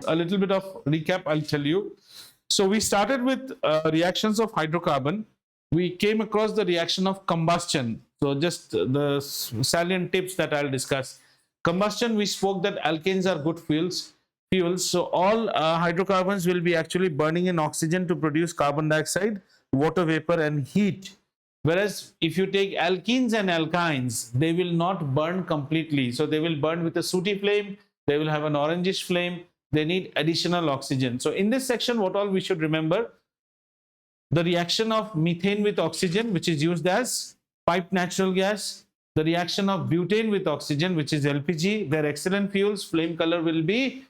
A little bit of recap I'll tell you. So we started with reactions of hydrocarbon. We came across the reaction of combustion. So just the salient tips that I'll discuss. Combustion, we spoke that alkanes are good fuels. So all hydrocarbons will be actually burning in oxygen to produce carbon dioxide, water vapor, and heat. Whereas if you take alkenes and alkynes, they will not burn completely. So they will burn with a sooty flame. They will have an orangish flame. They need additional oxygen. So in this section, what all we should remember, the reaction of methane with oxygen, which is used as piped natural gas, the reaction of butane with oxygen, which is LPG, they're excellent fuels, flame color will be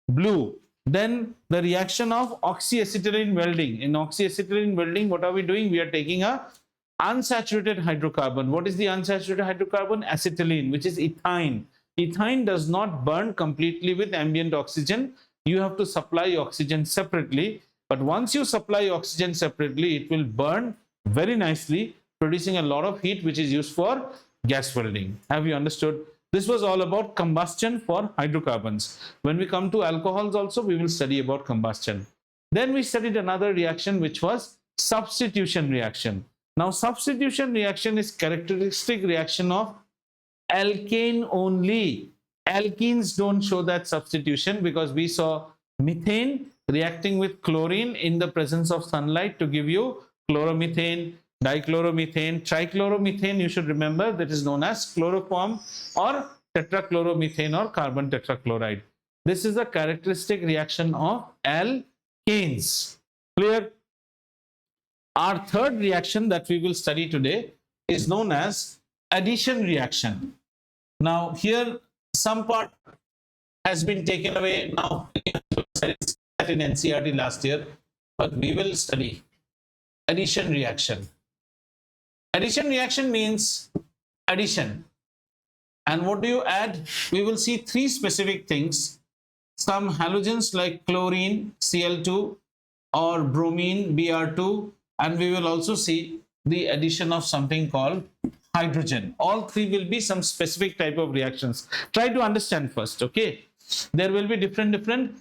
blue. Then the reaction of oxyacetylene welding. In oxyacetylene welding, what are we doing? We are taking a unsaturated hydrocarbon. What is the unsaturated hydrocarbon? Acetylene, which is ethine. Ethine does not burn completely with ambient oxygen. You have to supply oxygen separately. But once you supply oxygen separately, it will burn very nicely, producing a lot of heat, which is used for gas welding. Have you understood? This was all about combustion for hydrocarbons. When we come to alcohols also, we will study about combustion. Then we studied another reaction, which was substitution reaction. Now, substitution reaction is characteristic reaction of alkane only. Alkenes don't show that substitution because we saw methane reacting with chlorine in the presence of sunlight to give you chloromethane, dichloromethane, trichloromethane. You should remember that is known as chloroform or tetrachloromethane or carbon tetrachloride. This is a characteristic reaction of alkanes. Clear? Our third reaction that we will study today is known as addition reaction. Now here some part has been taken away now in NCERT last year, but we will study addition reaction. Addition reaction means addition. And what do you add? We will see three specific things. Some halogens like chlorine, Cl2, or bromine, Br2, and we will also see the addition of something called hydrogen. All three will be some specific type of reactions. Try to understand first, okay? There will be different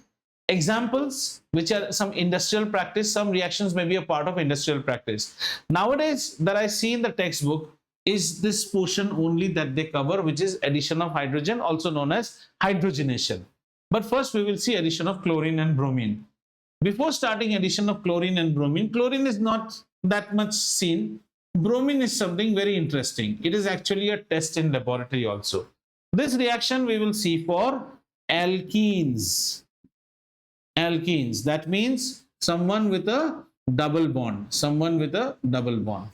examples, which are some industrial practice. Some reactions may be a part of industrial practice. Nowadays, that I see in the textbook is this portion only that they cover, which is addition of hydrogen, also known as hydrogenation. But first, we will see addition of chlorine and bromine. Before starting addition of chlorine and bromine, chlorine is not that much seen. Bromine is something very interesting. It is actually a test in laboratory also. This reaction we will see for alkenes. Alkenes, that means someone with a double bond. Someone with a double bond.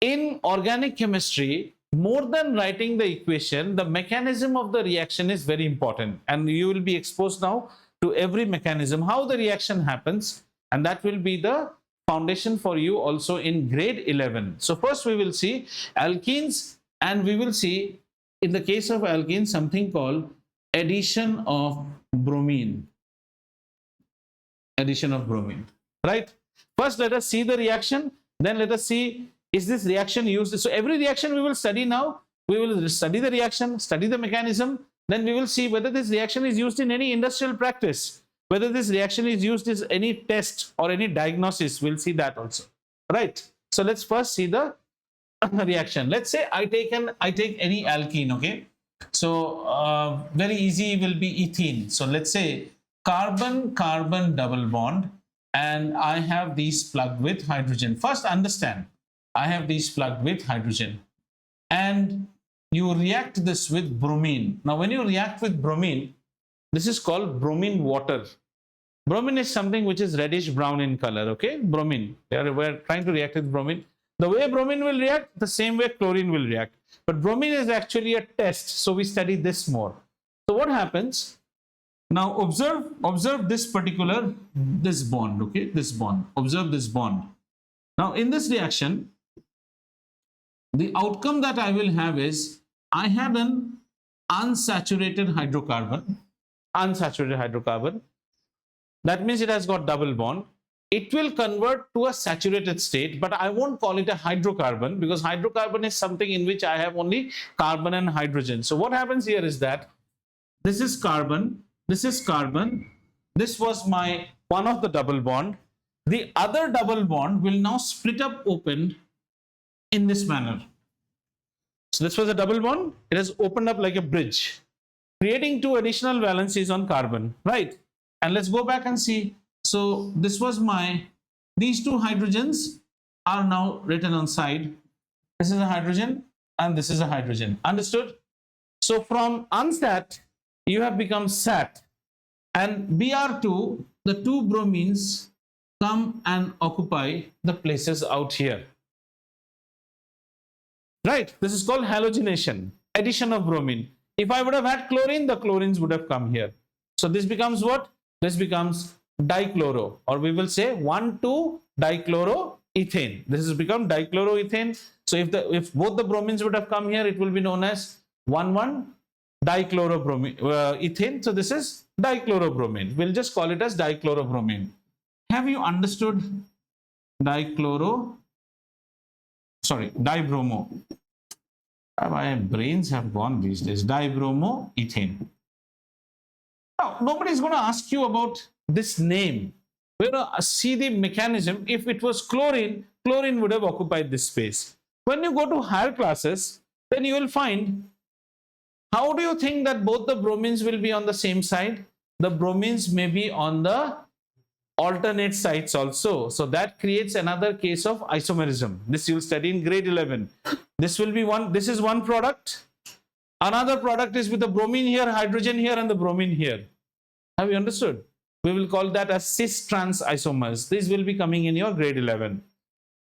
In organic chemistry, more than writing the equation, the mechanism of the reaction is very important. And you will be exposed now to every mechanism, how the reaction happens. And that will be the foundation for you also in grade 11. So first we will see alkenes, and we will see in the case of alkenes something called addition of bromine. Addition of bromine, right? First let us see the reaction, then let us see is this reaction used. So every reaction we will study now. We will study the reaction, study the mechanism, then we will see whether this reaction is used in any industrial practice, whether this reaction is used as any test or any diagnosis. We'll see that also, right? So let's first see the reaction. Let's say I take any alkene, okay? So very easy will be ethene. So let's say carbon-carbon double bond, and I have these plugged with hydrogen. First understand, I have these plugged with hydrogen, and you react this with bromine. Now when you react with bromine, this is called bromine water. Bromine is something which is reddish brown in color, okay? Bromine, we're trying to react with bromine. The way bromine will react, the same way chlorine will react. But bromine is actually a test, so we study this more. So what happens? Now observe this particular, this bond, okay? This bond, observe this bond. Now in this reaction, the outcome that I will have is, I have an unsaturated hydrocarbon. Unsaturated hydrocarbon. That means it has got double bond. It will convert to a saturated state, but I won't call it a hydrocarbon because hydrocarbon is something in which I have only carbon and hydrogen. So what happens here is that this is carbon, This was my one of the double bond. The other double bond will now split up open in this manner. So this was a double bond. It has opened up like a bridge, creating two additional valencies on carbon, right? And let's go back and see. So this was these two hydrogens are now written on side. This is a hydrogen and this is a hydrogen. Understood? So from unsat, you have become sat. And Br2, the two bromines come and occupy the places out here. Right? This is called halogenation, addition of bromine. If I would have had chlorine, the chlorines would have come here. So this becomes what? This becomes dichloro, or we will say 1,2-dichloroethane. This has become dichloroethane. So if both the bromines would have come here, it will be known as 1,1-dichloroethane. So this is dichlorobromine. We'll just call it as dichlorobromine. Have you understood dibromo? My brains have gone these days. Dibromoethane. Now, nobody is going to ask you about this name. We're going to see the mechanism. If it was chlorine, chlorine would have occupied this space. When you go to higher classes, then you will find, how do you think that both the bromines will be on the same side? The bromines may be on the alternate sides also. So that creates another case of isomerism. This you will study in grade 11. This will be this is one product. Another product is with the bromine here, hydrogen here, and the bromine here. Have you understood? We will call that as cis-trans isomers. These will be coming in your grade 11.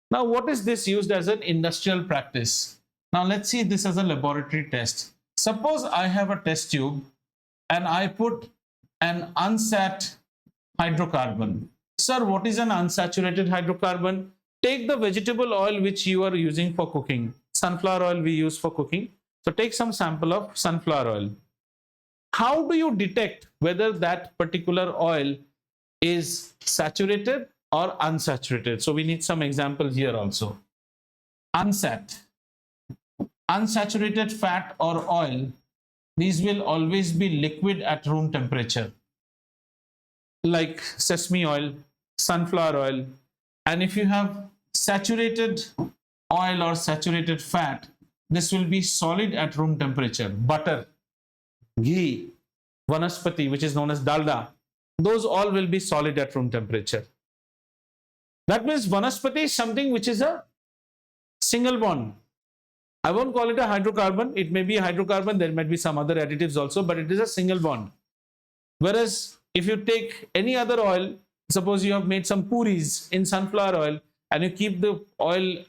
Now, what is this used as an industrial practice? Now, let's see this as a laboratory test. Suppose I have a test tube and I put an unsat hydrocarbon. Sir, what is an unsaturated hydrocarbon? Take the vegetable oil which you are using for cooking. Sunflower oil we use for cooking. So take some sample of sunflower oil. How do you detect whether that particular oil is saturated or unsaturated? So we need some examples here also. Unsat. Unsaturated fat or oil, these will always be liquid at room temperature. Like sesame oil, sunflower oil. And if you have saturated oil or saturated fat, this will be solid at room temperature. Butter, ghee, vanaspati, which is known as dalda, those all will be solid at room temperature. That means vanaspati is something which is a single bond. I won't call it a hydrocarbon. It may be a hydrocarbon. There might be some other additives also, but it is a single bond. Whereas if you take any other oil, suppose you have made some puris in sunflower oil and you keep the oil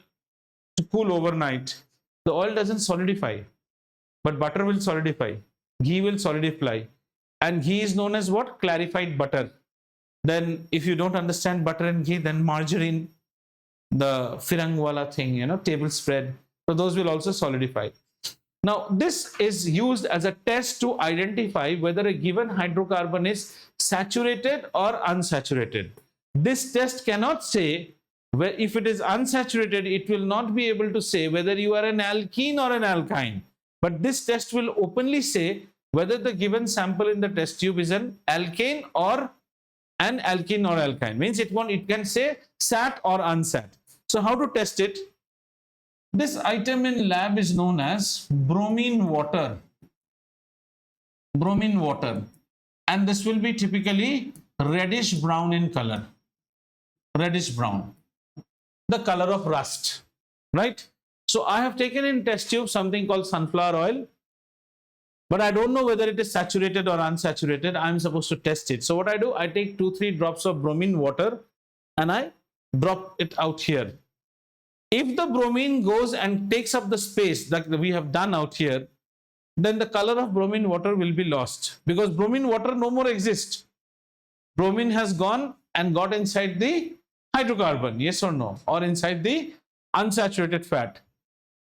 to cool overnight, the oil doesn't solidify, but butter will solidify, ghee will solidify, and ghee is known as what? Clarified butter. Then if you don't understand butter and ghee, then margarine, the firangwala thing, table spread, so those will also solidify. Now this is used as a test to identify whether a given hydrocarbon is saturated or unsaturated. This test cannot say, if it is unsaturated, it will not be able to say whether you are an alkene or an alkyne. But this test will openly say whether the given sample in the test tube is an alkane or an alkene or alkyne. Means it can say sat or unsat. So how to test it? This item in lab is known as bromine water. Bromine water. And this will be typically reddish brown in color. Reddish brown. The color of rust. Right? So I have taken in test tube something called sunflower oil. But I don't know whether it is saturated or unsaturated. I'm supposed to test it. So what I do, I take 2-3 drops of bromine water and I drop it out here. If the bromine goes and takes up the space that we have done out here, then the color of bromine water will be lost, because bromine water no more exists. Bromine has gone and got inside the hydrocarbon, yes or no, or inside the unsaturated fat.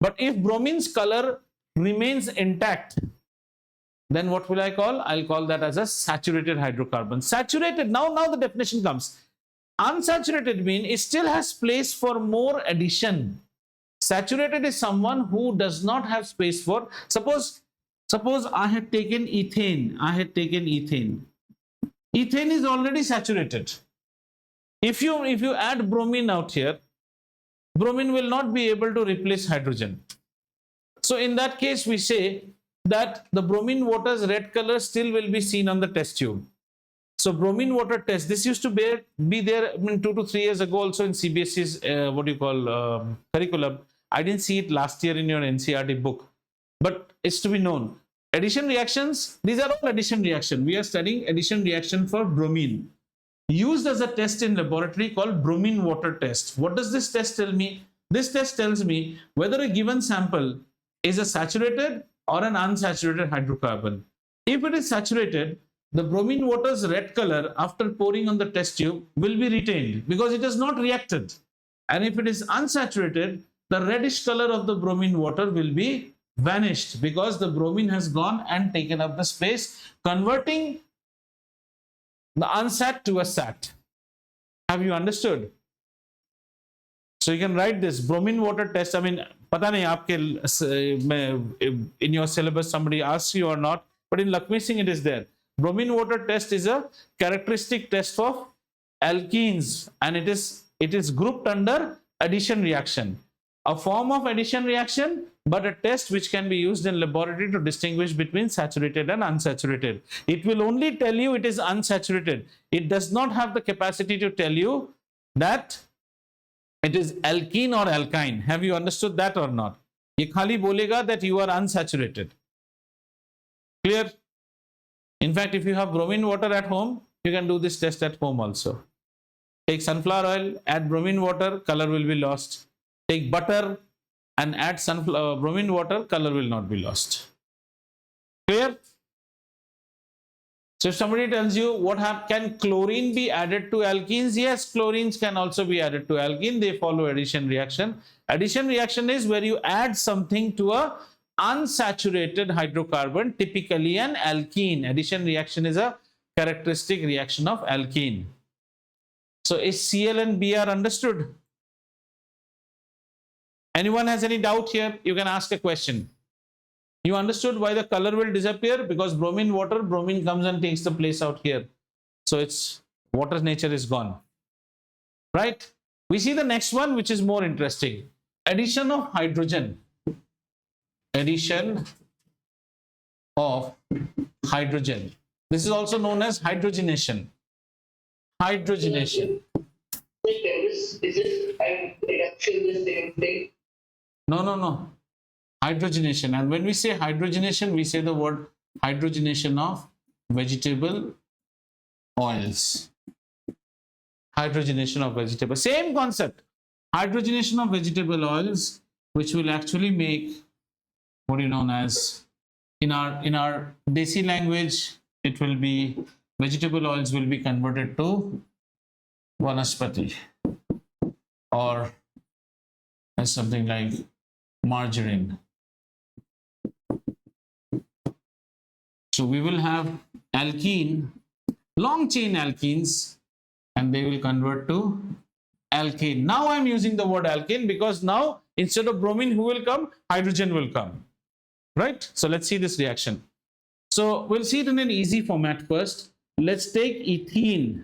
But if bromine's color remains intact, then what will I call? I'll call that as a saturated hydrocarbon. Saturated, now the definition comes. Unsaturated means it still has place for more addition. Saturated is someone who does not have space for, suppose I had taken ethane. Ethane is already saturated. If you add bromine out here, bromine will not be able to replace hydrogen. So in that case, we say that the bromine water's red color still will be seen on the test tube. So bromine water test, this used to be there 2 to 3 years ago also in CBSE's curriculum. I didn't see it last year in your NCERT book, but it's to be known. Addition reactions, these are all addition reaction. We are studying addition reaction for bromine, used as a test in laboratory called bromine water test. What does this test tell me? This test tells me whether a given sample is a saturated or an unsaturated hydrocarbon. If it is saturated, the bromine water's red color after pouring on the test tube will be retained because it has not reacted. And if it is unsaturated, the reddish color of the bromine water will be vanished because the bromine has gone and taken up the space, converting the unsat to a sat. Have you understood? So you can write this bromine water test. I mean, pata nahi aapke in your syllabus somebody asks you or not, but in Lakshmi Singh it is there. Bromine water test is a characteristic test of alkenes, and it is grouped under addition reaction, a form of addition reaction, but a test which can be used in laboratory to distinguish between saturated and unsaturated. It will only tell you it is unsaturated. It does not have the capacity to tell you that it is alkene or alkyne. Have you understood that or not? Ye khali bolega that you are unsaturated. Clear? In fact, if you have bromine water at home, you can do this test at home also. Take sunflower oil, add bromine water, color will be lost. Take butter and add bromine water, color will not be lost. Clear? So if somebody tells you can chlorine be added to alkenes? Yes, chlorines can also be added to alkene. They follow addition reaction. Addition reaction is where you add something to a unsaturated hydrocarbon, typically an alkene. Addition reaction is a characteristic reaction of alkene. So is Cl and Br understood? Anyone has any doubt here? You can ask a question. You understood why the color will disappear? Because bromine comes and takes the place out here. So its water nature is gone. Right? We see the next one, which is more interesting. Addition of hydrogen. Addition of hydrogen. This is also known as hydrogenation. Hydrogenation. Is it reaction the same thing? No. Hydrogenation. And when we say hydrogenation, we say the word hydrogenation of vegetable oils. Hydrogenation of vegetable. Same concept. Hydrogenation of vegetable oils, which will actually make what is known as, in our Desi language, it will be vegetable oils will be converted to vanaspati, or as something like margarine. So we will have alkene, long chain alkenes, and they will convert to alkane. Now I'm using the word alkane because now instead of bromine, who will come? Hydrogen will come. Right? So let's see this reaction. So we'll see it in an easy format first. Let's take ethene.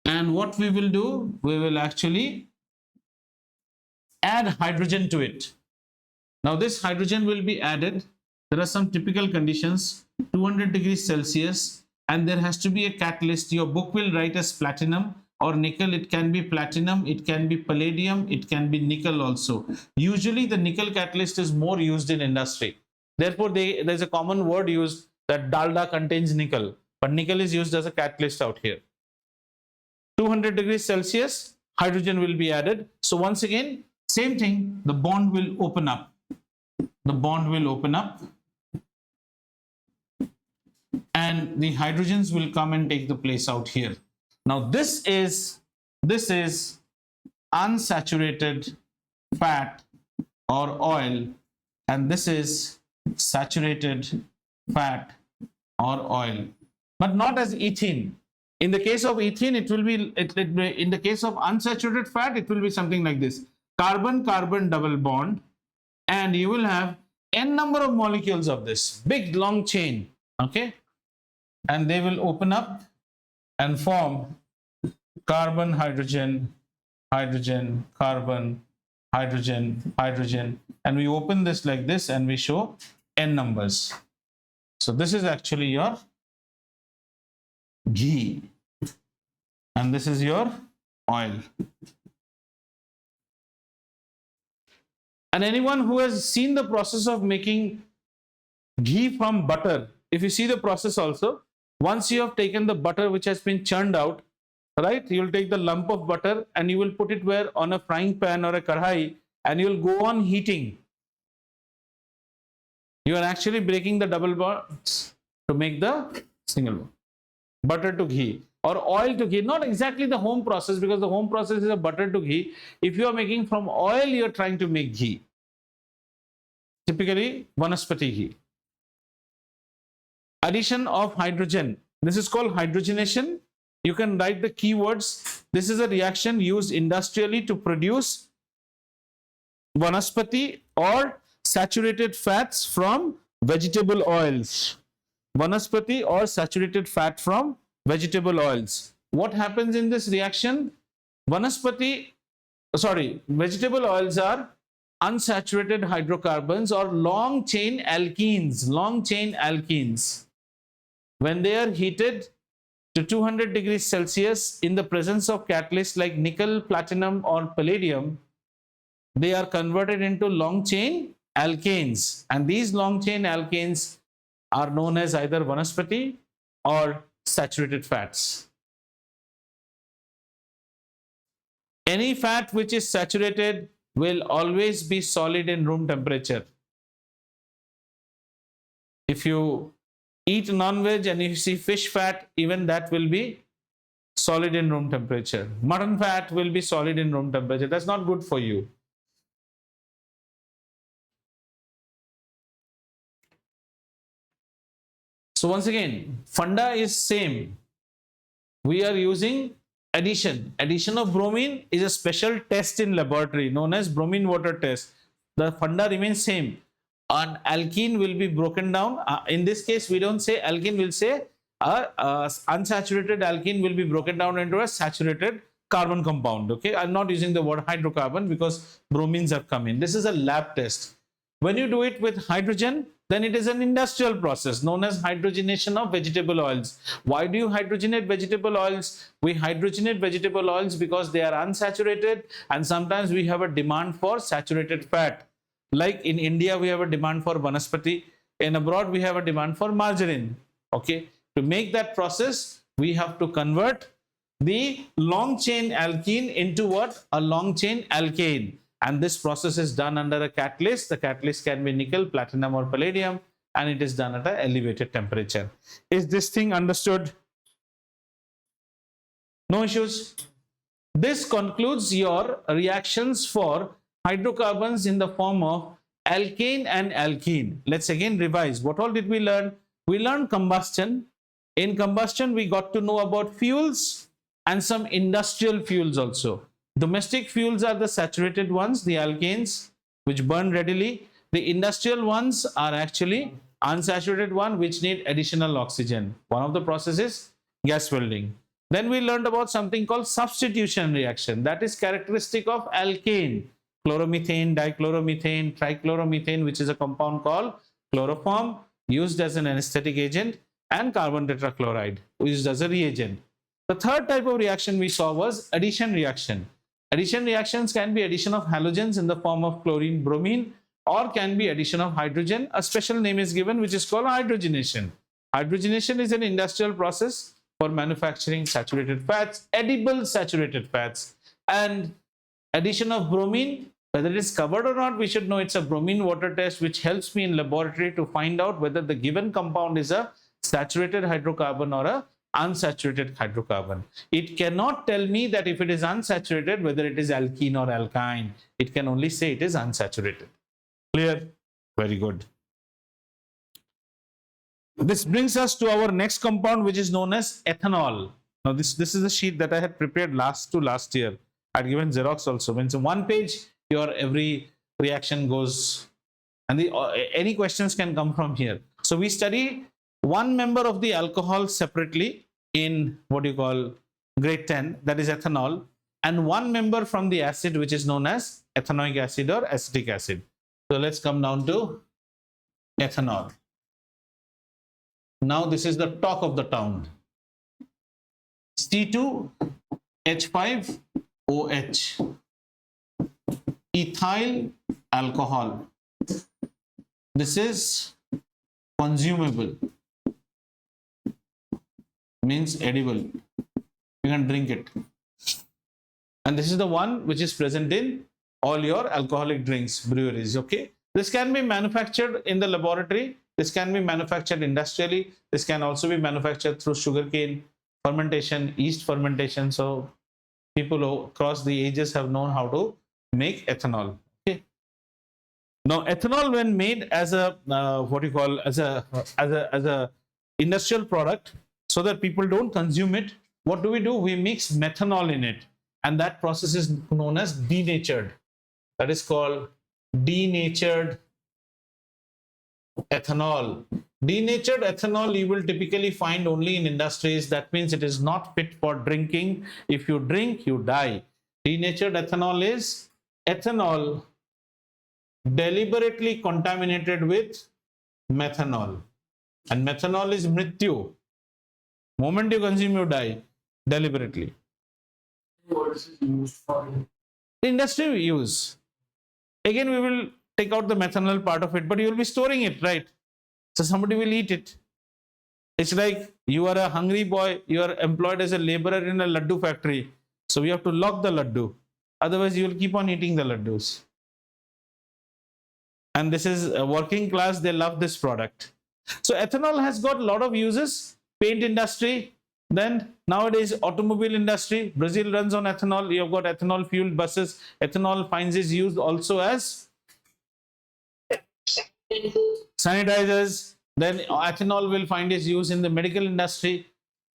And what we will do, we will actually add hydrogen to it. Now this hydrogen will be added. There are some typical conditions, 200 degrees Celsius, and there has to be a catalyst. Your book will write as platinum or nickel. It can be platinum, it can be palladium, it can be nickel also. Usually the nickel catalyst is more used in industry. Therefore, there's a common word used that dalda contains nickel, but nickel is used as a catalyst out here. 200 degrees Celsius, hydrogen will be added. So once again, same thing, the bond will open up. The bond will open up and the hydrogens will come and take the place out here. Now this is unsaturated fat or oil, and this is saturated fat or oil, but not as ethene. In the case of ethene, it will be, in the case of unsaturated fat, it will be something like this. Carbon-carbon double bond, and you will have n number of molecules of this big long chain, okay, and they will open up and form carbon, hydrogen, hydrogen, carbon, hydrogen, hydrogen, and we open this like this and we show n numbers. So this is actually your ghee and this is your oil. And anyone who has seen the process of making ghee from butter, if you see the process also, once you have taken the butter which has been churned out, right, you will take the lump of butter and you will put it where on a frying pan or a kadhai and you will go on heating. You are actually breaking the double bonds to make the single bond. Butter to ghee or oil to ghee, not exactly the home process, because the home process is a butter to ghee. If you are making from oil, you are trying to make ghee, typically vanaspati ghee. Addition of hydrogen, this is called hydrogenation. You can write the keywords. This is a reaction used industrially to produce vanaspati or saturated fats from vegetable oils. Vanaspati or saturated fat from vegetable oils. What happens in this reaction? Vegetable oils are unsaturated hydrocarbons or long chain alkenes. Long chain alkenes. When they are heated to 200 degrees Celsius in the presence of catalysts like nickel, platinum, or palladium, they are converted into long chain alkanes. And these long chain alkanes are known as either vanaspati or saturated fats. Any fat which is saturated will always be solid in room temperature. If you eat non-veg and you see fish fat, even that will be solid in room temperature. Mutton fat will be solid in room temperature. That's not good for you. So once again, funda is same. We are using addition. Addition of bromine is a special test in laboratory known as bromine water test. The funda remains same. An alkene will be broken down. In this case, we don't say alkene, we'll say unsaturated alkene will be broken down into a saturated carbon compound. Okay, I'm not using the word hydrocarbon because bromines have come in. This is a lab test. When you do it with hydrogen, then it is an industrial process known as hydrogenation of vegetable oils. Why do you hydrogenate vegetable oils? We hydrogenate vegetable oils because they are unsaturated and sometimes we have a demand for saturated fat. Like in India, we have a demand for vanaspati. In abroad, we have a demand for margarine. Okay, to make that process, we have to convert the long chain alkene into what? A long chain alkane. And this process is done under a catalyst. The catalyst can be nickel, platinum, or palladium, and it is done at an elevated temperature. Is this thing understood? No issues? This concludes your reactions for hydrocarbons in the form of alkane and alkene. Let's again revise. What all did we learn? We learned combustion. In combustion, we got to know about fuels and some industrial fuels also. Domestic fuels are the saturated ones, the alkanes, which burn readily. The industrial ones are actually unsaturated one, which need additional oxygen. One of the processes, gas welding. Then we learned about something called substitution reaction. That is characteristic of alkane. Chloromethane, dichloromethane, trichloromethane, which is a compound called chloroform, used as an anesthetic agent, and carbon tetrachloride, used as a reagent. The third type of reaction we saw was addition reaction. Addition reactions can be addition of halogens in the form of chlorine, bromine, or can be addition of hydrogen. A special name is given, which is called hydrogenation. Hydrogenation is an industrial process for manufacturing saturated fats, edible saturated fats. And addition of bromine, whether it is covered or not, we should know it's a bromine water test, which helps me in laboratory to find out whether the given compound is a saturated hydrocarbon or a unsaturated hydrocarbon. It cannot tell me that if it is unsaturated, whether it is alkene or alkyne. It can only say it is unsaturated. Clear? Very good. This brings us to our next compound, which is known as ethanol. Now, this is a sheet that I had prepared last year. I had given Xerox also. Means on one page, your every reaction goes And any questions can come from here. So we study one member of the alcohol separately in what you call grade 10, that is ethanol, and one member from the acid, which is known as ethanoic acid or acetic acid. So let's come down to ethanol. Now this is the talk of the town. C2H5OH, ethyl alcohol. This is consumable, means edible. You can drink it. And this is the one which is present in all your alcoholic drinks, breweries. Okay, this can be manufactured in the laboratory. This can be manufactured industrially. This can also be manufactured through sugarcane fermentation, yeast fermentation. So people across the ages have known how to make ethanol. Okay. Now, ethanol, when made as a what you call as a industrial product, so that people don't consume it, what do? We mix methanol in it, and that process is known as denatured. That is called denatured ethanol. Denatured ethanol you will typically find only in industries. That means it is not fit for drinking. If you drink, you die. Denatured ethanol is ethanol deliberately contaminated with methanol, and methanol is mrityu. Moment you consume, you die deliberately. What is it used for? Industry use. Again, we will take out the methanol part of it, but you will be storing it, right? So somebody will eat it. It's like you are a hungry boy, you are employed as a laborer in a laddu factory. So we have to lock the laddu. Otherwise, you will keep on eating the laddus. And this is a working class, they love this product. So ethanol has got a lot of uses. Paint industry, then nowadays automobile industry. Brazil runs on ethanol. You have got ethanol fueled buses. Ethanol finds its use also as sanitizers. Then ethanol will find its use in the medical industry.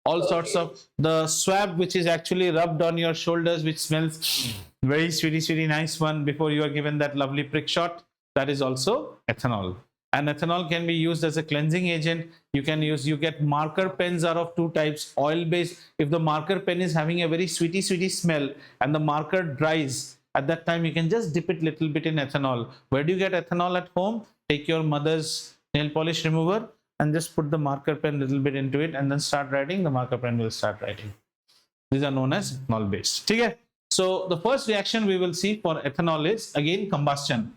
All sorts of the swab which is actually rubbed on your shoulders, which smells very sweetie nice one before you are given that lovely prick shot. That is also ethanol. And ethanol can be used as a cleansing agent. You get marker pens are of two types, oil based. If the marker pen is having a very sweetie smell and the marker dries, at that time you can just dip it little bit in ethanol. Where do you get ethanol at home? Take your mother's nail polish remover and just put the marker pen little bit into it and then start writing. The marker pen will start writing. These are known as ethanol based. Okay? So the first reaction we will see for ethanol is again combustion.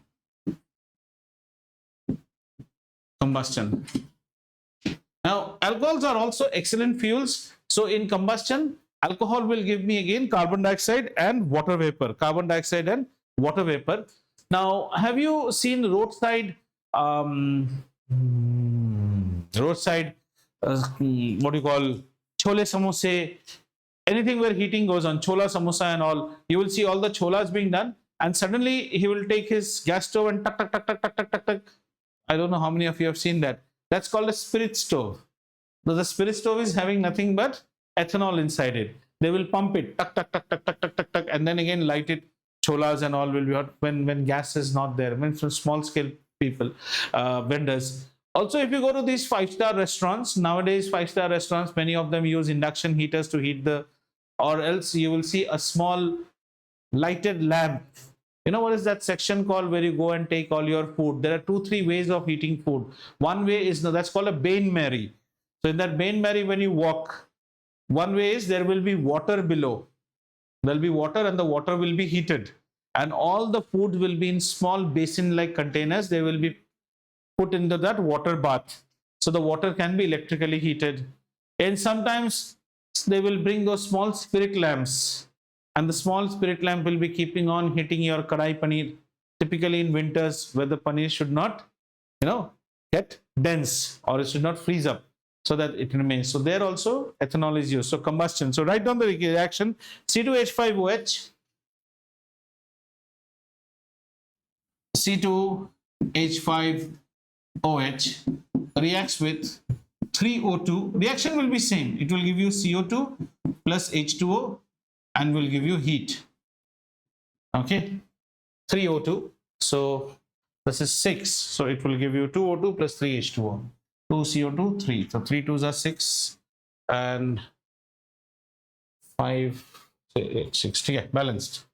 Now, alcohols are also excellent fuels. So in combustion, alcohol will give me again carbon dioxide and water vapor. Carbon dioxide and water vapor. Now, have you seen roadside what do you call, chole samosa, anything where heating goes on, chola samosa and all, you will see all the cholas being done, and suddenly he will take his gas stove and tuck, tuck, tuck, tuck, tuck, tuck, tuck, tuck. I don't know how many of you have seen that. That's called a spirit stove. So the spirit stove is having nothing but ethanol inside it. They will pump it, tuck, tuck, tuck, tuck, tuck, tuck, tuck, tuck, and then again light it. Cholas and all will be hot when gas is not there. When from small scale people, vendors. Also, if you go to these 5-star restaurants, nowadays 5-star restaurants, many of them use induction heaters to heat the, or else you will see a small lighted lamp. You know what is that section called where you go and take all your food? There are 2-3 ways of eating food. One way is, that's called a Bain Mary. So in that Bain Mary, when you walk, one way is there will be water below. There will be water and the water will be heated. And all the food will be in small basin-like containers. They will be put into that water bath. So the water can be electrically heated. And sometimes they will bring those small spirit lamps. And the small spirit lamp will be keeping on hitting your kadai paneer, typically in winters where the paneer should not, get dense or it should not freeze up so that it remains. So there also ethanol is used. So combustion. So write down the reaction. C2H5OH, C2H5OH reacts with 3O2. Reaction will be same. It will give you CO2 plus H2O and will give you heat. Okay, 3O2. So This is 6. So it will give you 2O2 plus 3H2O. 2 CO2, 3. So 3 2s are 6 and 5, 8, 6. Yeah, balanced.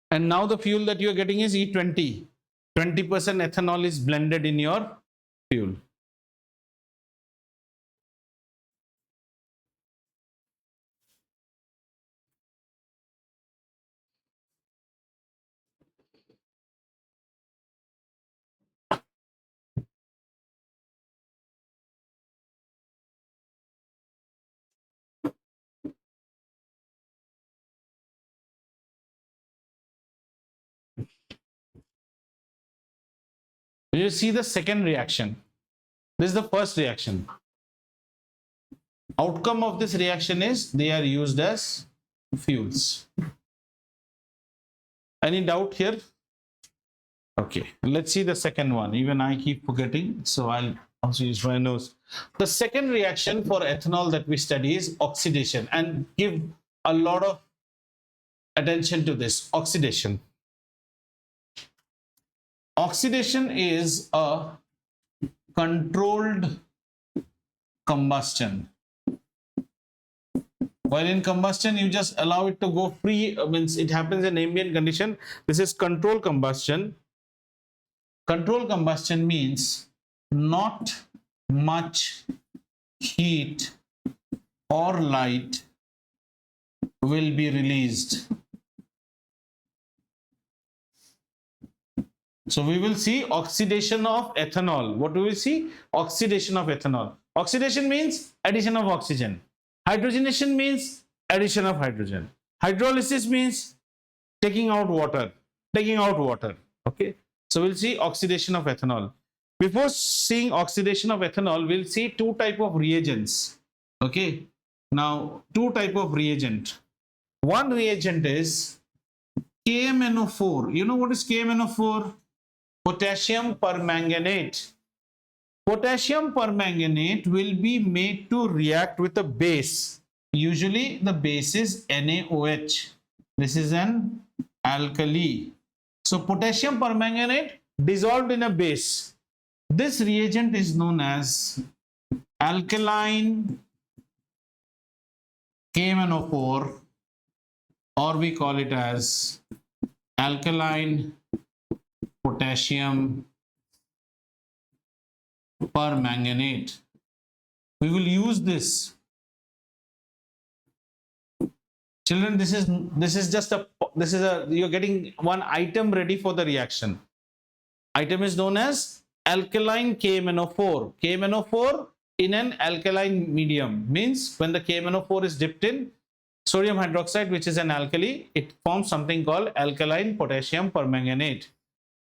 And now the fuel that you are getting is E20. 20% ethanol is blended in your fuel. You see the second reaction. This is the first reaction. Outcome of this reaction is they are used as fuels. Any doubt here? Okay, let's see the second one. Even I keep forgetting, so I'll also use my nose. The second reaction for ethanol that we study is oxidation, and give a lot of attention to this oxidation. Oxidation is a controlled combustion. While in combustion, you just allow it to go free, means it happens in ambient condition. This is controlled combustion. Controlled combustion means not much heat or light will be released. So we will see oxidation of ethanol. What do we see? Oxidation of ethanol. Oxidation means addition of oxygen. Hydrogenation means addition of hydrogen. Hydrolysis means taking out water. Okay. So we'll see oxidation of ethanol. Before seeing oxidation of ethanol, we'll see two type of reagents. Okay. Now, two type of reagent. One reagent is KMNO4. You know what is KMNO4? Potassium permanganate. Potassium permanganate will be made to react with a base. Usually the base is NaOH. This is an alkali. So potassium permanganate dissolved in a base. This reagent is known as alkaline KMNO4, or we call it as alkaline potassium permanganate. We will use this. Children, this is just a you're getting one item ready for the reaction. Item is known as alkaline KMNO4. KMNO4 in an alkaline medium means when the KMNO4 is dipped in sodium hydroxide, which is an alkali, it forms something called alkaline potassium permanganate.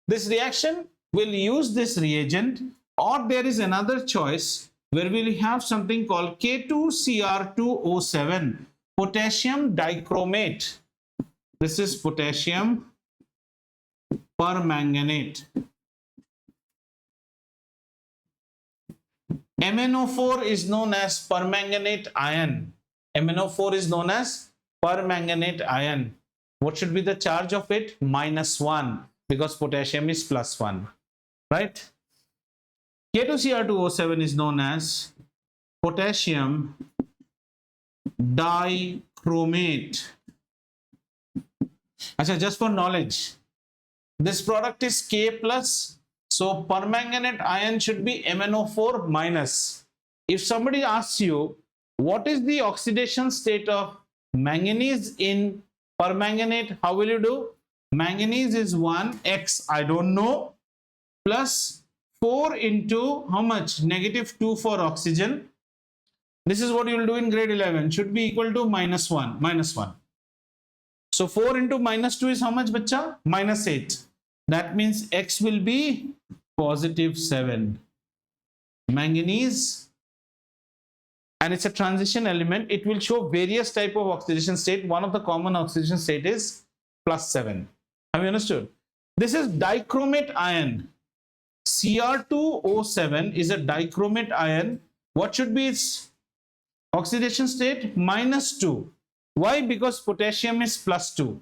This reaction will use this reagent, or there is another choice where we will have something called K2Cr2O7, potassium dichromate. This is potassium permanganate. MnO4 is known as permanganate ion. MnO4 is known as permanganate ion. What should be the charge of it? -1, because potassium is +1, right? K2Cr2O7 is known as potassium dichromate. Achha, just for knowledge, this product is K plus, so permanganate ion should be MnO4 minus. If somebody asks you what is the oxidation state of manganese in permanganate, how will you do? Manganese is 1x, I don't know, plus 4 into how much? -2 for oxygen. This is what you will do in grade 11, should be equal to -1. So 4 into -2 is how much, bacha? -8. That means X will be +7. Manganese, and it's a transition element. It will show various type of oxidation state. One of the common oxidation state is +7. Have you understood? This is dichromate ion. Cr2O7 is a dichromate ion. What should be its oxidation state? -2. Why? Because potassium is +2.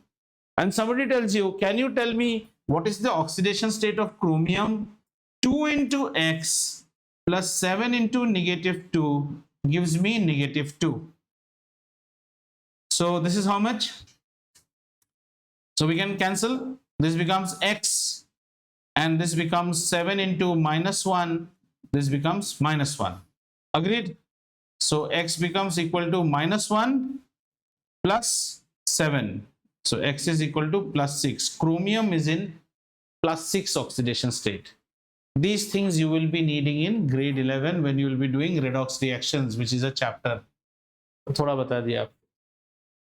And somebody tells you, can you tell me what is the oxidation state of chromium? 2 into X plus 7 into -2 gives me -2. So this is how much? So we can cancel. This becomes X and this becomes 7 into -1. This becomes -1. Agreed? So X becomes equal to -1 plus 7. So X is equal to +6. Chromium is in +6 oxidation state. These things you will be needing in grade 11 when you will be doing redox reactions, which is a chapter. Thoda bata diya.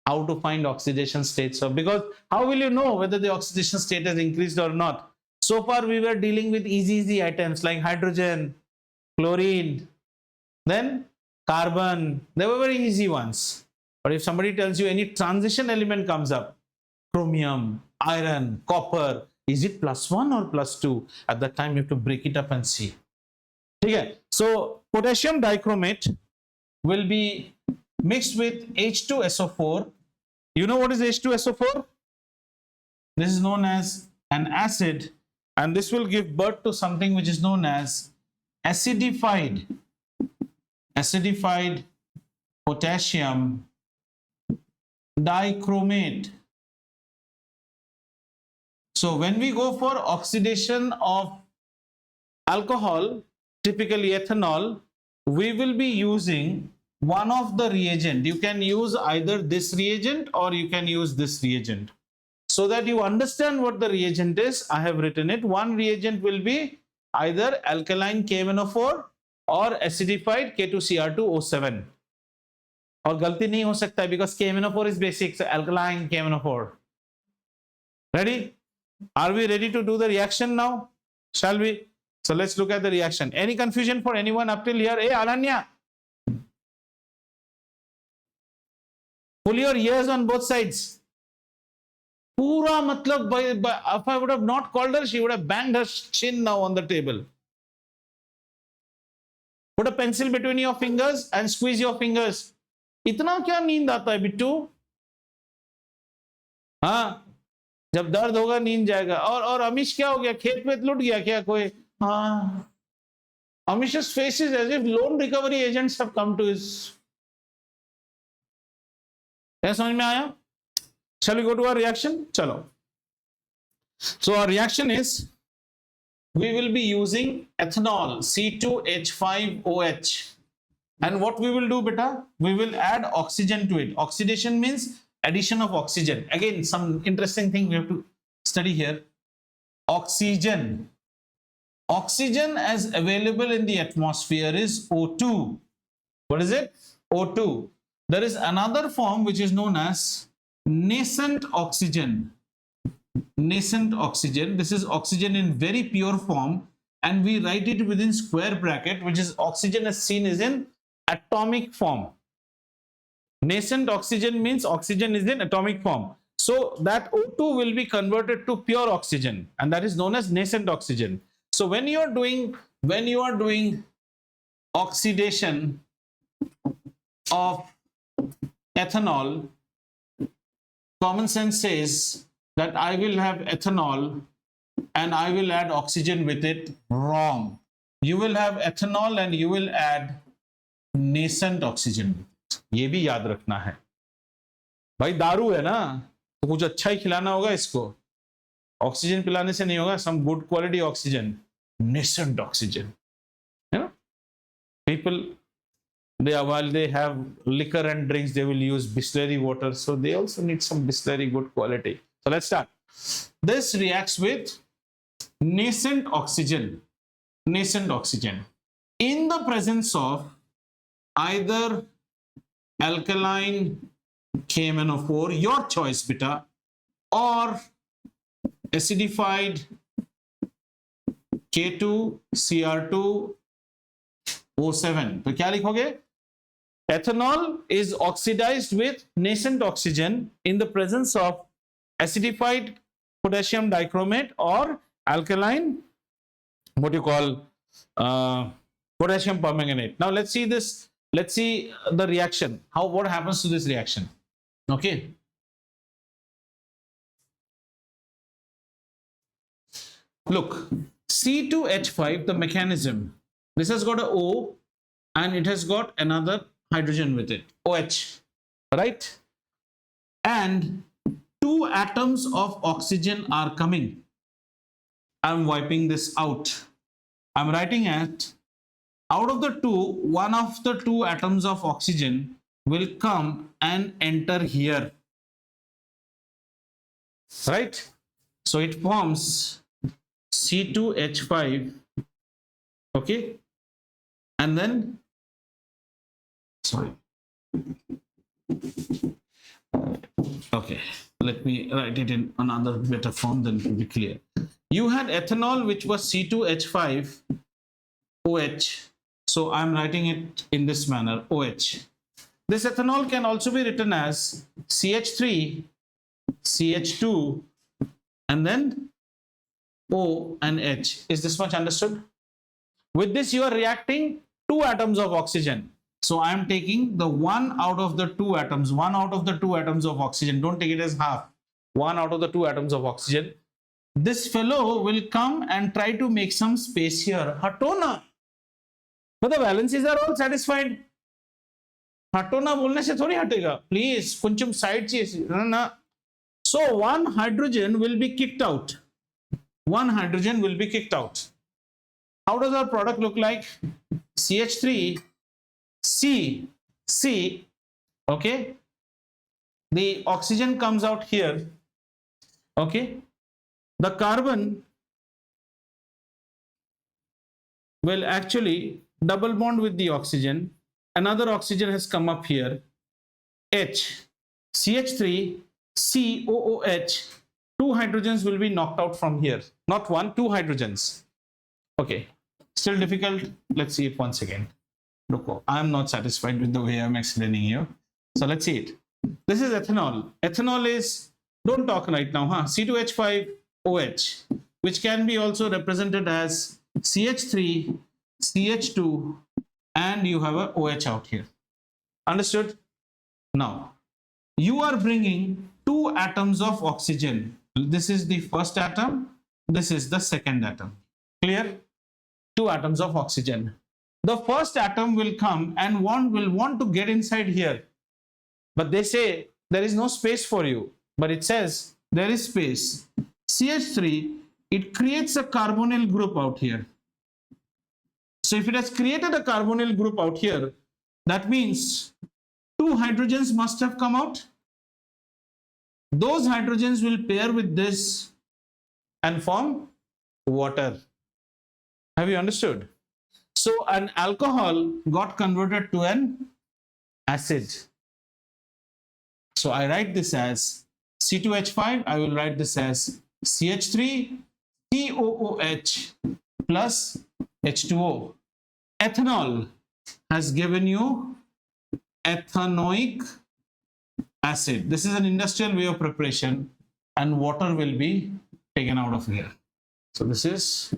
How to find oxidation states of, because how will you know whether the oxidation state has increased or not? So far we were dealing with easy items like hydrogen, chlorine, then carbon. They were very easy ones. But if somebody tells you any transition element comes up, chromium, iron, copper, is it +1 or +2? At that time you have to break it up and see. Okay. So potassium dichromate will be mixed with H2SO4. You know what is H2SO4? This is known as an acid, and this will give birth to something which is known as acidified potassium dichromate. So when we go for oxidation of alcohol, typically ethanol, we will be using one of the reagent. You can use either this reagent or you can use this reagent. So that you understand what the reagent is, I have written it. One reagent will be either alkaline KMnO4 or acidified K2Cr2O7. और गलती नहीं हो सकता है because KMnO4 is basic, so alkaline KMnO4. Ready? Are we ready to do the reaction now? Shall we? So let's look at the reaction. Any confusion for anyone up till here? Hey, Alanya, pull your ears on both sides. Pura matlab, if I would have not called her, she would have banged her chin now on the table. Put a pencil between your fingers and squeeze your fingers. इतना क्या नींद आता है बिट्टू? हाँ, जब दर्द होगा नींद जाएगा. और अमीश क्या हो गया? खेत में लुट गया क्या कोई? हाँ. Amish's face is as if loan recovery agents have come to his. क्या समझ में आया? Shall we go to our reaction? चलो. So our reaction is, we will be using ethanol C2H5OH. And what we will do, beta? We will add oxygen to it. Oxidation means addition of oxygen. Again, some interesting thing we have to study here. Oxygen. Oxygen as available in the atmosphere is O2. What is it? O2. There is another form which is known as nascent oxygen. Nascent oxygen. This is oxygen in very pure form, and we write it within square bracket, which is oxygen as seen is in atomic form. Nascent oxygen means oxygen is in atomic form. So that O2 will be converted to pure oxygen, and that is known as nascent oxygen. So when you are doing oxidation of ethanol, common sense says that I will have ethanol and I will add oxygen with it. Wrong. You will have ethanol and you will add nascent oxygen. ये भी याद रखना है भाई. दारू है ना, तो कुछ अच्छा ही खिलाना होगा इसको. ऑक्सीजन पिलाने से नहीं होगा. some good quality oxygen, nascent oxygen. You know, people, while they have liquor and drinks, they will use Bisleri water, so they also need some Bisleri good quality. So let's start. This reacts with nascent oxygen in the presence of either alkaline KMnO4, your choice beta, or acidified K2Cr2O7. तो क्या लिखोगे? Ethanol is oxidized with nascent oxygen in the presence of acidified potassium dichromate or alkaline, what you call potassium permanganate. Now let's see this. Let's see the reaction. What happens to this reaction? Okay. Look, C2H5, the mechanism. This has got a O and it has got another hydrogen with it, OH, right? And two atoms of oxygen are coming. I'm wiping this out. I'm writing at out of the two, one of the two atoms of oxygen will come and enter here, right? So it forms C2H5, okay, and then sorry, okay, let me write it in another better form, then it will be clear. You had ethanol, which was C2H5 OH, so I'm writing it in this manner, OH. This ethanol can also be written as CH3 CH2 and then O and H. Is this much understood? With this, you are reacting two atoms of oxygen. So I am taking the one out of the two atoms, one out of the two atoms of oxygen. Don't take it as half. One out of the two atoms of oxygen. This fellow will come and try to make some space here. Hatona. But the valencies are all satisfied. Hatona बोलने से थोड़ी हटेगा. Please, कुंचुम side चाहिए ना. So one hydrogen will be kicked out. One hydrogen will be kicked out. How does our product look like? CH3 C, okay, the oxygen comes out here, okay, the carbon will actually double bond with the oxygen, another oxygen has come up here, H, CH3 COOH, two hydrogens will be knocked out from here, not one, two hydrogens. Okay, still difficult. Let's see it once again. I am not satisfied with the way I'm explaining here. So let's see it. This is ethanol. Ethanol is, don't talk right now, huh? C2H5OH, which can be also represented as CH3, CH2, and you have a OH out here. Understood? Now, you are bringing two atoms of oxygen. This is the first atom. This is the second atom. Clear? Two atoms of oxygen. The first atom will come and will want to get inside here. But they say there is no space for you. But it says there is space. CH3, it creates a carbonyl group out here. So if it has created a carbonyl group out here, that means two hydrogens must have come out. Those hydrogens will pair with this and form water. Have you understood? So an alcohol got converted to an acid. So I write this as C2H5. I will write this as CH3 COOH plus H2O. Ethanol has given you ethanoic acid. This is an industrial way of preparation, and water will be taken out of here. So this is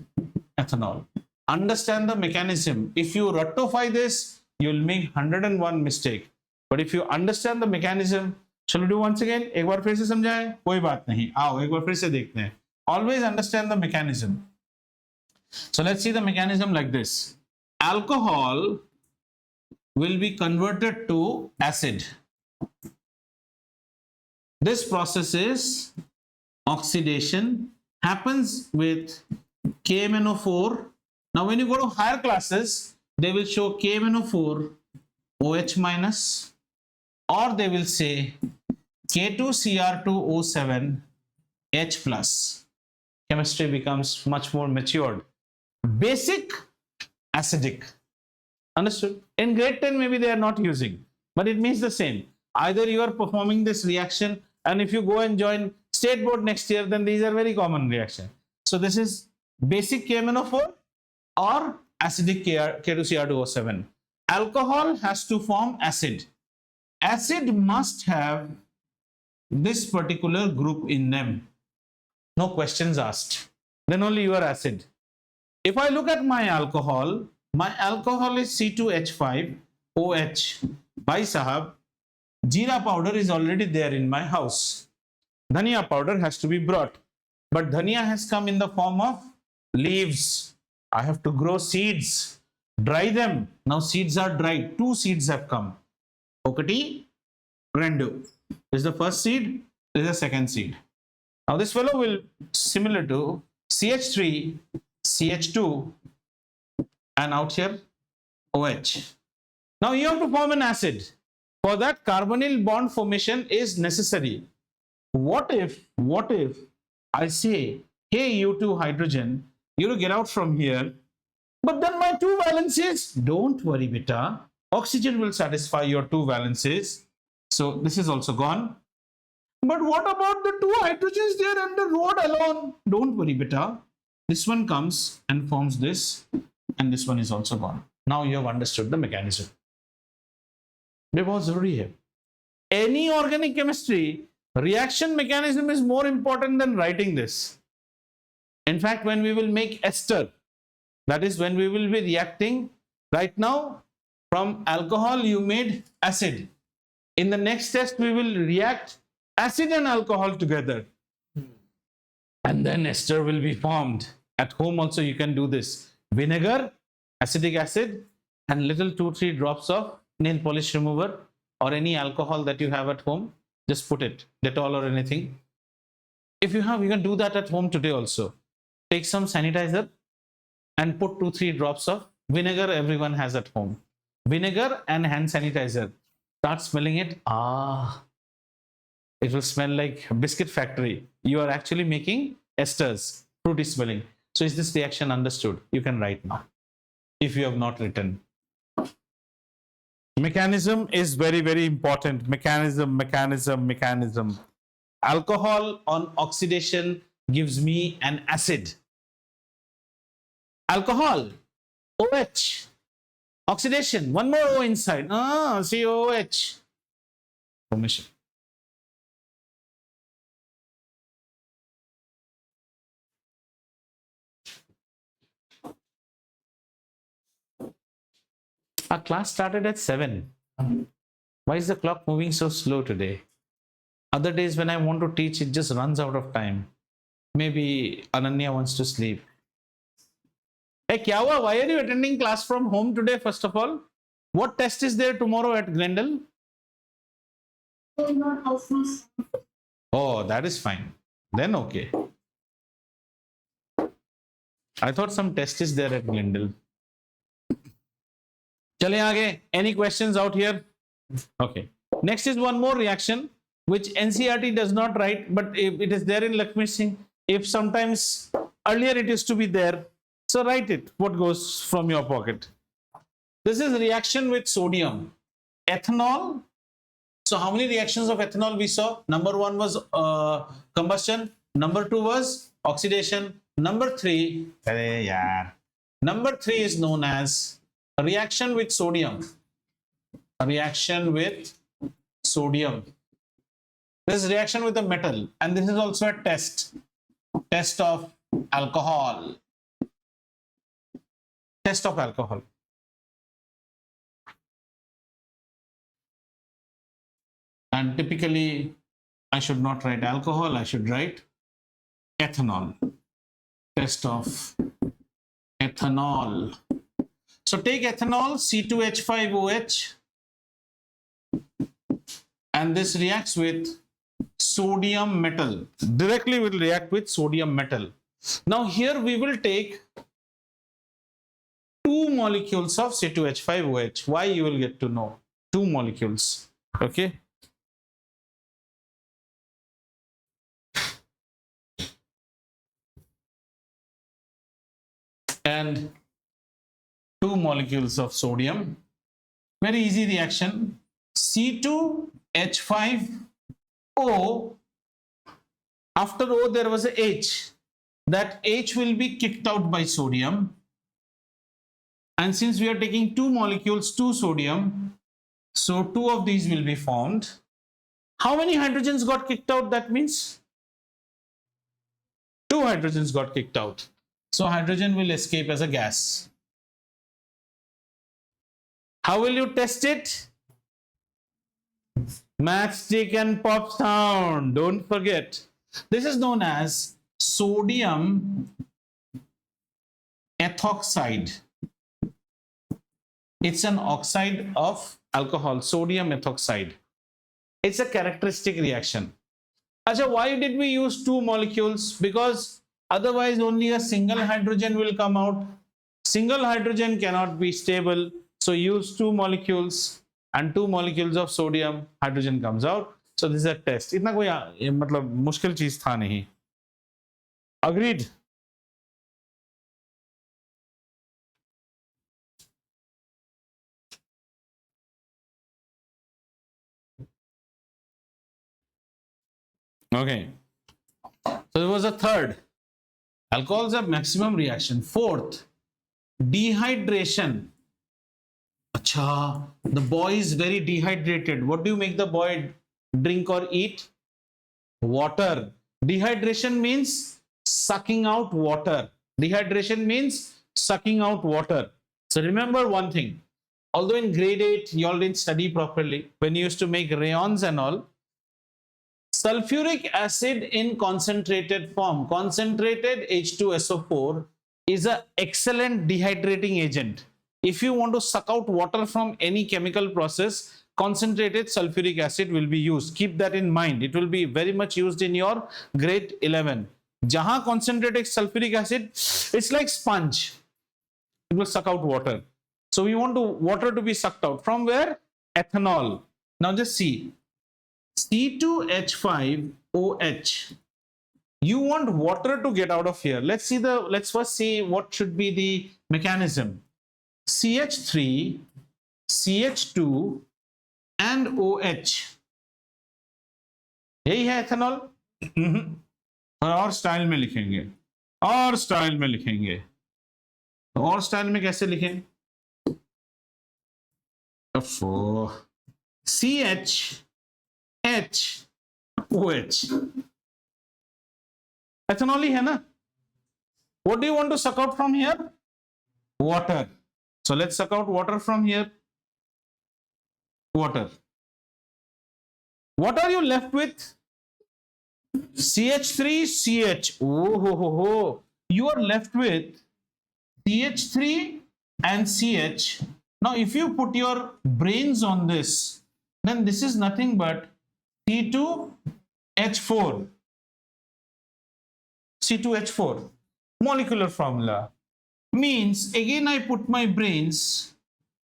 ethanol. Understand the mechanism. If you ratify this, you will make 101 mistake. But if you understand the mechanism, shall we do once again? एक बार फिर से समझाएं? कोई बात नहीं. आओ एक बार फिर से देखते हैं. Always understand the mechanism. So let's see the mechanism like this. Alcohol will be converted to acid. This process is oxidation, happens with KMnO4. Now when you go to higher classes, they will show KMnO4 OH minus, or they will say K2Cr2O7 H plus. Chemistry becomes much more matured. Basic, acidic. Understood? In grade 10 maybe they are not using, but it means the same. Either you are performing this reaction, and if you go and join state board next year, then these are very common reaction. So this is basic KMnO4 or acidic K2Cr2O7. Alcohol has to form acid. Acid must have this particular group in them. No questions asked. Then only you are acid. If I look at my alcohol is C2H5OH. Bhai sahab, Jeera powder is already there in my house. Dhania powder has to be brought. But dhania has come in the form of leaves. I have to grow seeds, dry them. Now seeds are dried. 2 seeds have come. Okati, rendu. This is the first seed. This is the second seed. Now this fellow will similar to CH3, CH2, and out here OH. Now you have to form an acid. For that, carbonyl bond formation is necessary. What if I say, hey, you two hydrogen, you get out from here, but then my 2 valencies, don't worry, beta, oxygen will satisfy your 2 valencies. So this is also gone. But what about the 2 hydrogens there and the rod alone? Don't worry, beta. This one comes and forms this, and this one is also gone. Now you have understood the mechanism. Any organic chemistry, reaction mechanism is more important than writing this. In fact, when we will make ester, that is when we will be reacting, right now from alcohol you made acid. In the next test we will react acid and alcohol together, and then ester will be formed. At home also you can do this. Vinegar, acetic acid, and little 2-3 drops of nail polish remover or any alcohol that you have at home. Just put it, Dettol or anything. If you have, you can do that at home today also. Take some sanitizer and put 2-3 drops of vinegar. Everyone has at home. Vinegar and hand sanitizer. Start smelling it. It will smell like a biscuit factory. You are actually making esters, fruity smelling. So is this reaction understood? You can write now, if you have not written. Mechanism is very, very important. Mechanism. Alcohol on oxidation gives me an acid. Alcohol, OH. Oxidation, one more O inside. COH. Formation. Our class started at 7. Why is the clock moving so slow today? Other days when I want to teach, it just runs out of time. Maybe Ananya wants to sleep. Hey, kya hua? Why are you attending class from home today, first of all? What test is there tomorrow at Glendale? Oh, that is fine. Then okay. I thought some test is there at Glendale. Chale aage. Any questions out here? Okay. Next is one more reaction which NCERT does not write, but it is there in Lakshmi Singh. If sometimes earlier it used to be there, so write it. What goes from your pocket? This is reaction with sodium. Ethanol. So how many reactions of ethanol we saw? Number 1 was combustion. Number 2 was oxidation. Number 3 is known as a reaction with sodium. A reaction with sodium. This is reaction with a metal, and this is also a test. Test of alcohol. Test of alcohol. And typically, I should not write alcohol, I should write ethanol. Test of ethanol. So take ethanol, C2H5OH, and this reacts with sodium metal. Directly will react with sodium metal. Now here we will take 2 molecules of C2H5OH. Why, you will get to know. 2 molecules. Okay. And 2 molecules of sodium. Very easy reaction. C2H5O. After O there was a H. That H will be kicked out by sodium. And since we are taking 2 molecules, 2 sodium, so 2 of these will be formed. How many hydrogens got kicked out? That means 2 hydrogens got kicked out. So hydrogen will escape as a gas. How will you test it? Matchstick and pop sound. Don't forget. This is known as sodium ethoxide. It's an oxide of alcohol, sodium ethoxide. It's a characteristic reaction. Acha, why did we use two molecules? Because otherwise only a single hydrogen will come out. Single hydrogen cannot be stable. So use two molecules and two molecules of sodium, hydrogen comes out. So this is a test. इतना कोई मतलब मुश्किल चीज था नहीं. Agreed? Okay. So there was a third. Alcohols have maximum reaction. Fourth, dehydration. Acha, the boy is very dehydrated. What do you make the boy drink or eat? Water. Dehydration means sucking out water. Dehydration means sucking out water. So remember one thing. Although in grade 8 you all didn't study properly, when you used to make rayons and all, sulfuric acid in concentrated form, concentrated H2SO4 is an excellent dehydrating agent. If you want to suck out water from any chemical process, concentrated sulfuric acid will be used. Keep that in mind. It will be very much used in your grade 11. Jahan concentrated sulfuric acid, it's like sponge. It will suck out water. So we want water to be sucked out. From where? Ethanol. Now just see. C2H5OH. You want water to get out of here. Let's first see what should be the mechanism. CH3, CH2 and OH. यही है ethanol. और style में लिखेंगे. और style में लिखेंगे. और style में कैसे लिखें? CH H OH. Ethanol ही है ना? What do you want to suck out from here? Water. So let's suck out water from here. Water. What are you left with? CH3CH. Oh ho ho ho. You are left with CH3 and CH. Now if you put your brains on this, then this is nothing but C2H4. C2H4. Molecular formula. Means again I put my brains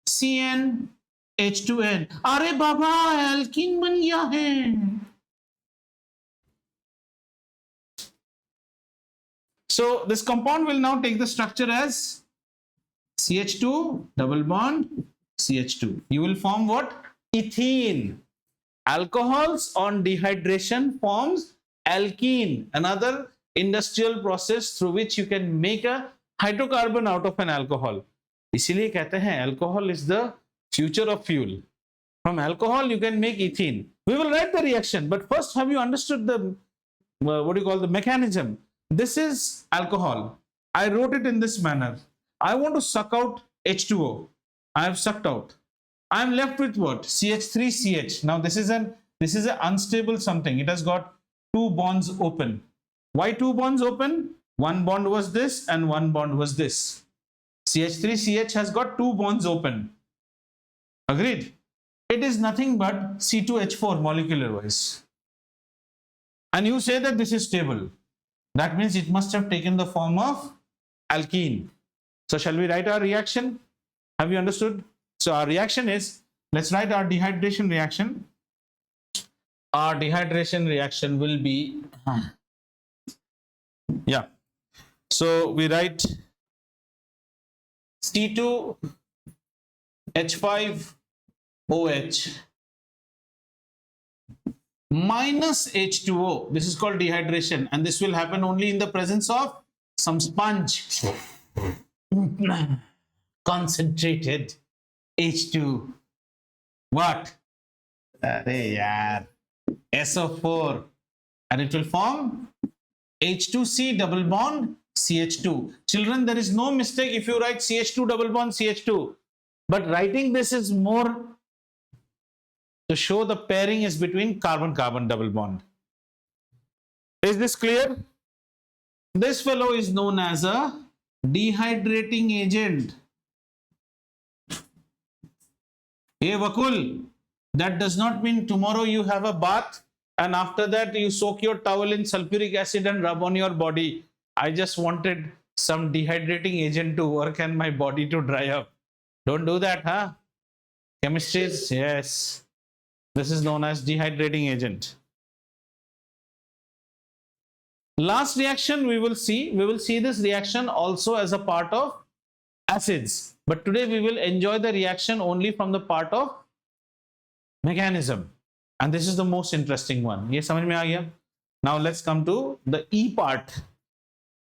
CnH2n. अरे बाबा alkene बन गया है. So this compound will now take the structure as CH2 double bond CH2. You will form what? Ethene. Alcohols on dehydration forms alkene, another industrial process through which you can make a hydrocarbon out of an alcohol. इसीलिए कहते हैं alcohol is the future of fuel. From alcohol you can make ethene. We will write the reaction, but first have you understood the what do you call the mechanism? This is alcohol. I wrote it in this manner. I want to suck out H2O. I have sucked out. I am left with what? CH3CH. Now this is an unstable something. It has got two bonds open. Why two bonds open? One bond was this and one bond was this. CH3CH has got two bonds open. Agreed? It is nothing but C2H4 molecular wise. And you say that this is stable. That means it must have taken the form of alkene. So shall we write our reaction? Have you understood? So our reaction is, let's write our dehydration reaction. Our dehydration reaction will be, yeah. So we write C2H5OH minus H2O. This is called dehydration, and this will happen only in the presence of some sponge. Concentrated H2. What? SO4. And it will form H2C double bond CH2. Children, there is no mistake if you write CH2 double bond CH2. But writing this is more to show the pairing is between carbon-carbon double bond. Is this clear? This fellow is known as a dehydrating agent. Hey Vakul, that does not mean tomorrow you have a bath and after that you soak your towel in sulfuric acid and rub on your body. I just wanted some dehydrating agent to work and my body to dry up. Don't do that, huh? Chemistries, yes. This is known as dehydrating agent. Last reaction we will see this reaction also as a part of acids. But today we will enjoy the reaction only from the part of mechanism. And this is the most interesting one. Ye samajh mein aa gaya? Now let's come to the E part.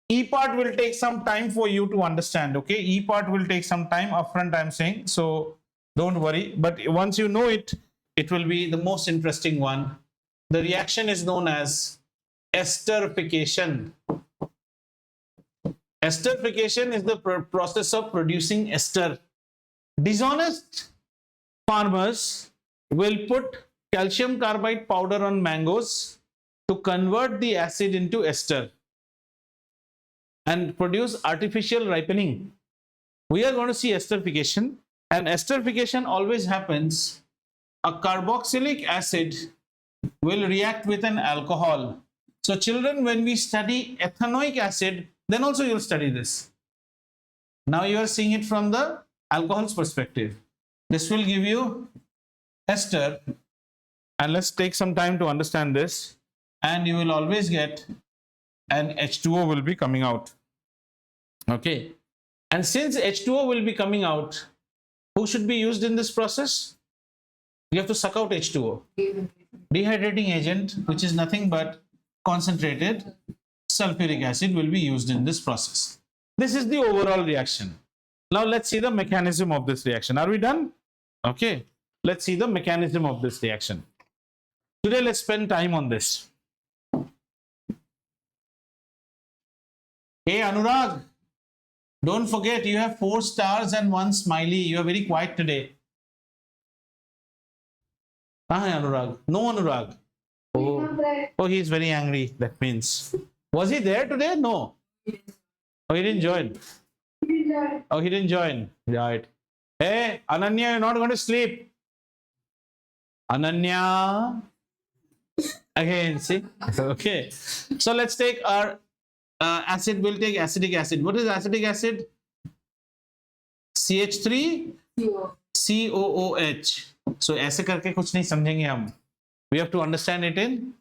E part will take some time for you to understand. Okay, E part will take some time. Upfront I'm saying, so don't worry. But once you know it, it will be the most interesting one. The reaction is known as esterification. Esterification is the process of producing ester. Dishonest farmers will put calcium carbide powder on mangoes to convert the acid into ester and produce artificial ripening. We are going to see esterification, and esterification always happens. A carboxylic acid will react with an alcohol. So children, when we study ethanoic acid, then also you'll study this. Now you are seeing it from the alcohol's perspective. This will give you ester, and let's take some time to understand this, and you will always get an H2O will be coming out. Okay, and since H2O will be coming out, who should be used in this process? You have to suck out H2O. Dehydrating agent, which is nothing but concentrated sulfuric acid, will be used in this process. This is the overall reaction. Now let's see the mechanism of this reaction. Are we done? Okay, let's see the mechanism of this reaction. Today let's spend time on this. Hey Anurag, don't forget you have 4 stars and 1 smiley. You are very quiet today. Hi Anurag. No Anurag. Oh, he's very angry. That means. Was he there today? No. Oh, he didn't join. Oh, he didn't join. Right. Hey, Ananya, you're not going to sleep. Ananya. Again, see? Okay. So let's take our acid. We'll take acetic acid. What is acetic acid? CH3 COOH. So ऐसे करके कुछ नहीं समझेंगे हम. We have to understand it in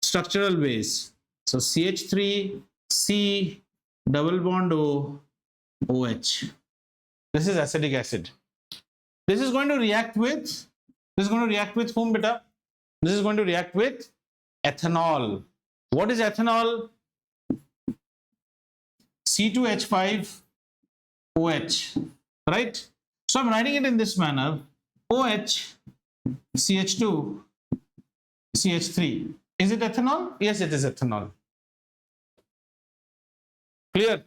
structural ways. So CH3 C double bond O OH. This is acetic acid. This is going to react with whom, beta? This is going to react with ethanol. What is ethanol? C2H5OH, right? So I'm writing it in this manner: OH, CH2, CH3. Is it ethanol? Yes, it is ethanol. Clear?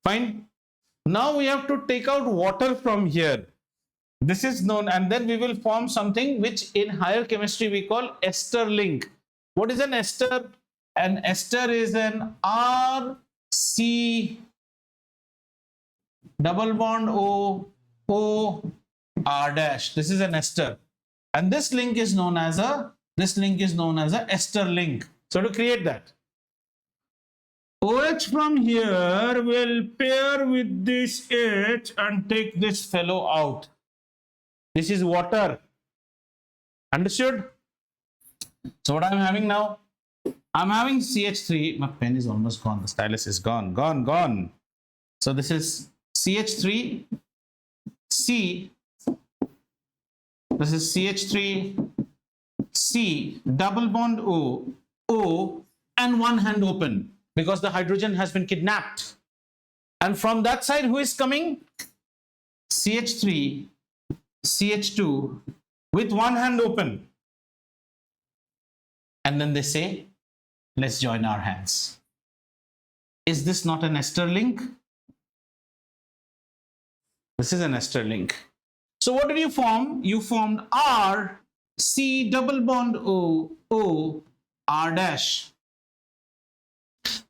Fine. Now we have to take out water from here. This is known, and then we will form something which in higher chemistry we call ester link. What is an ester? An ester is an RC double bond O R dash. This is an ester, and this link is known as a ester link. So to create that, OH from here will pair with this H and take this fellow out. This is water. Understood? So what I'm having now? I'm having CH3. My pen is almost gone. The stylus is gone. So this is CH3 C. This is CH3 C double bond O and one hand open because the hydrogen has been kidnapped. And from that side, who is coming? CH3 CH2 with one hand open. And then they say, let's join our hands. Is this not an ester link? This is an ester link. So what did you form? You formed R, C double bond O, O, R dash.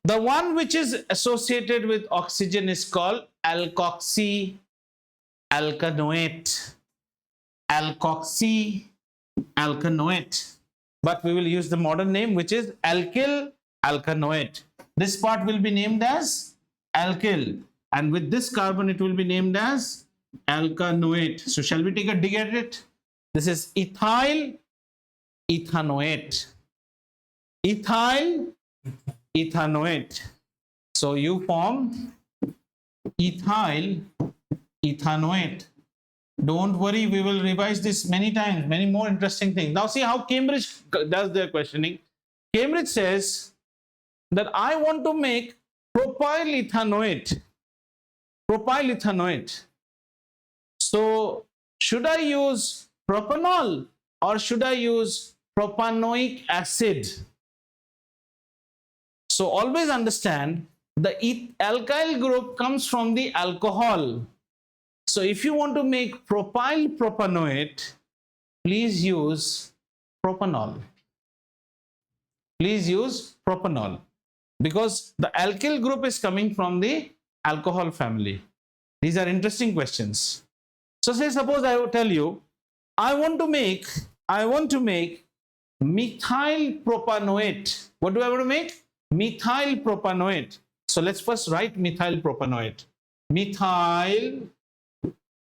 The one which is associated with oxygen is called alkoxy alkanoate. Alkoxy alkanoate. But we will use the modern name, which is alkyl alkanoate. This part will be named as alkyl, and with this carbon it will be named as alkanoate. So shall we take a dig at it? This is ethyl ethanoate. Ethyl ethanoate. So you form ethyl ethanoate. Don't worry, we will revise this many times, many more interesting things. Now see how Cambridge does their questioning. Cambridge says that I want to make propyl ethanoate. Propyl ethanoate. So should I use propanol or should I use propanoic acid? So always understand the alkyl group comes from the alcohol. So if you want to make propyl propanoate, please use propanol. Please use propanol because the alkyl group is coming from the alcohol family. These are interesting questions. So say suppose I will tell you, I want to make methyl propanoate. What do I want to make? Methyl propanoate. So let's first write methyl propanoate. Methyl,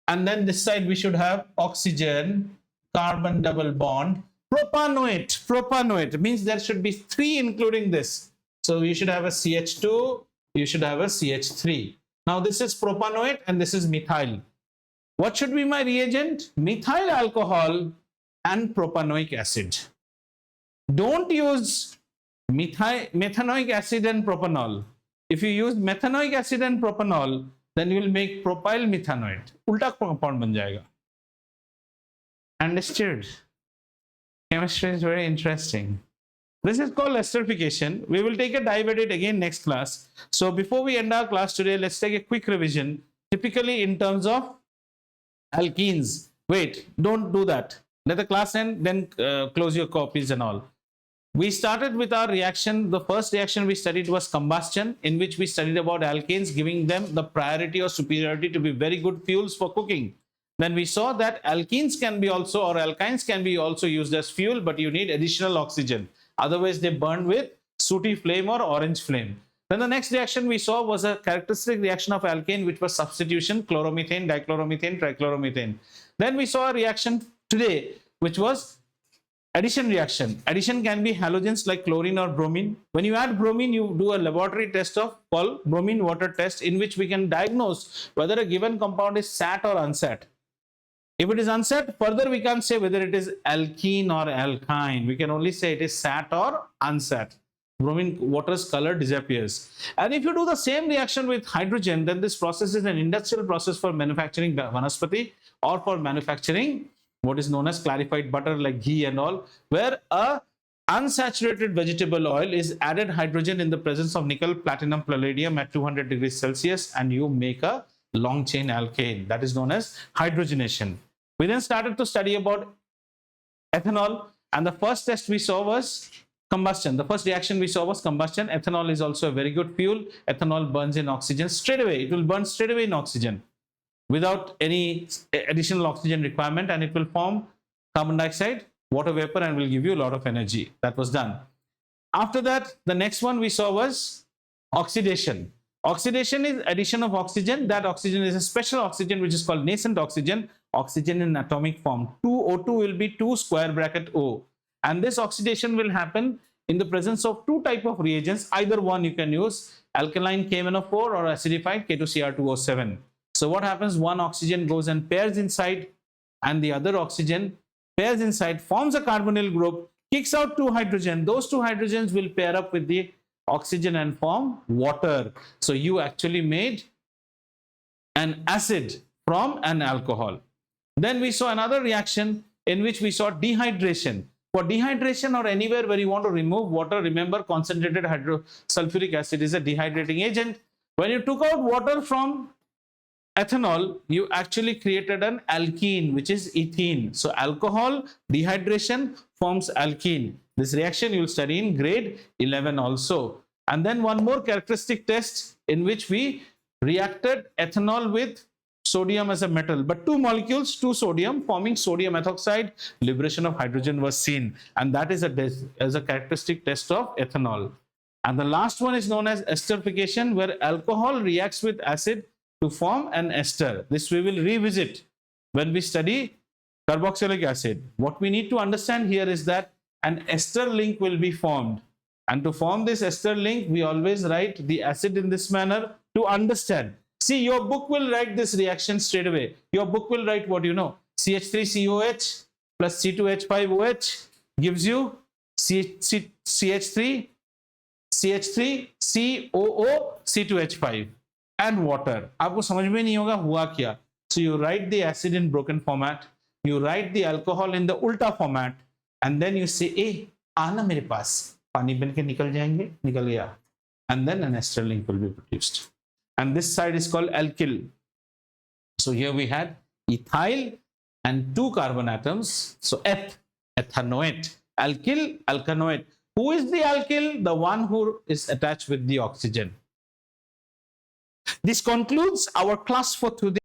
and then this side we should have oxygen, carbon double bond, propanoate. Propanoate means there should be 3 including this. So you should have a CH2, you should have a CH3. Now this is propanoate and this is methyl. What should be my reagent? Methyl alcohol and propanoic acid. Don't use methanoic acid and propanol. If you use methanoic acid and propanol, then you will make propyl methanoate. Ulta compound ban jayega. Understood? Chemistry is very interesting. This is called esterification. We will take a dive at it again next class. So before we end our class today, let's take a quick revision. Typically in terms of alkenes. Wait, don't do that. Let the class end, then close your copies and all. We started with our reaction. The first reaction we studied was combustion, in which we studied about alkanes, giving them the priority or superiority to be very good fuels for cooking. Then we saw that alkenes can be also, or alkynes can be also used as fuel, but you need additional oxygen. Otherwise, they burn with sooty flame or orange flame. Then the next reaction we saw was a characteristic reaction of alkane, which was substitution, chloromethane, dichloromethane, trichloromethane. Then we saw a reaction today, which was addition reaction. Addition can be halogens like chlorine or bromine. When you add bromine, you do a laboratory test of called bromine water test, in which we can diagnose whether a given compound is sat or unsat. If it is unsat, further we can't say whether it is alkene or alkyne. We can only say it is sat or unsat. Bromine water's color disappears. And if you do the same reaction with hydrogen, then this process is an industrial process for manufacturing vanaspati or for manufacturing what is known as clarified butter like ghee and all, where a unsaturated vegetable oil is added hydrogen in the presence of nickel, platinum, palladium at 200 degrees Celsius, and you make a long chain alkane. That is known as hydrogenation. We then started to study about ethanol, and the first test we saw was combustion. The first reaction we saw was combustion. Ethanol is also a very good fuel. Ethanol burns in oxygen straight away. It will burn straight away in oxygen without any additional oxygen requirement, and it will form carbon dioxide, water vapor, and will give you a lot of energy. That was done. After that, the next one we saw was oxidation. Oxidation is addition of oxygen. That oxygen is a special oxygen which is called nascent oxygen. Oxygen in atomic form. 2O2 will be 2 square bracket O. And this oxidation will happen in the presence of 2 type of reagents. Either one you can use, alkaline KMnO4 or acidified K2Cr2O7. So what happens? One oxygen goes and pairs inside, and the other oxygen pairs inside, forms a carbonyl group, kicks out 2 hydrogen. Those 2 hydrogens will pair up with the oxygen and form water. So you actually made an acid from an alcohol. Then we saw another reaction in which we saw dehydration. For dehydration or anywhere where you want to remove water, remember concentrated hydrosulfuric acid is a dehydrating agent. When you took out water from ethanol, you actually created an alkene, which is ethene. So alcohol dehydration forms alkene. This reaction you will study in grade 11 also. And then one more characteristic test in which we reacted ethanol with sodium as a metal, but two molecules, two sodium forming sodium ethoxide, liberation of hydrogen was seen, and that is a characteristic test of ethanol. And the last one is known as esterification, where alcohol reacts with acid to form an ester. This we will revisit when we study carboxylic acid. What we need to understand here is that an ester link will be formed, and to form this ester link we always write the acid in this manner to understand. See, your book will write this reaction straight away. Your book will write what you know. CH3COH plus C2H5OH gives you CH3 CH3COO C2H5 and water. आपको समझ में नहीं होगा हुआ क्या. So you write the acid in broken format, you write the alcohol in the ulta format, and then you say, "ए आना मेरे पास, पानी बन के निकल जाएंगे, निकल गया," and then an ester link will be produced. And this side is called alkyl. So here we had ethyl and two carbon atoms. So ethanoate, alkyl, alkanoate. Who is the alkyl? The one who is attached with the oxygen. This concludes our class for today.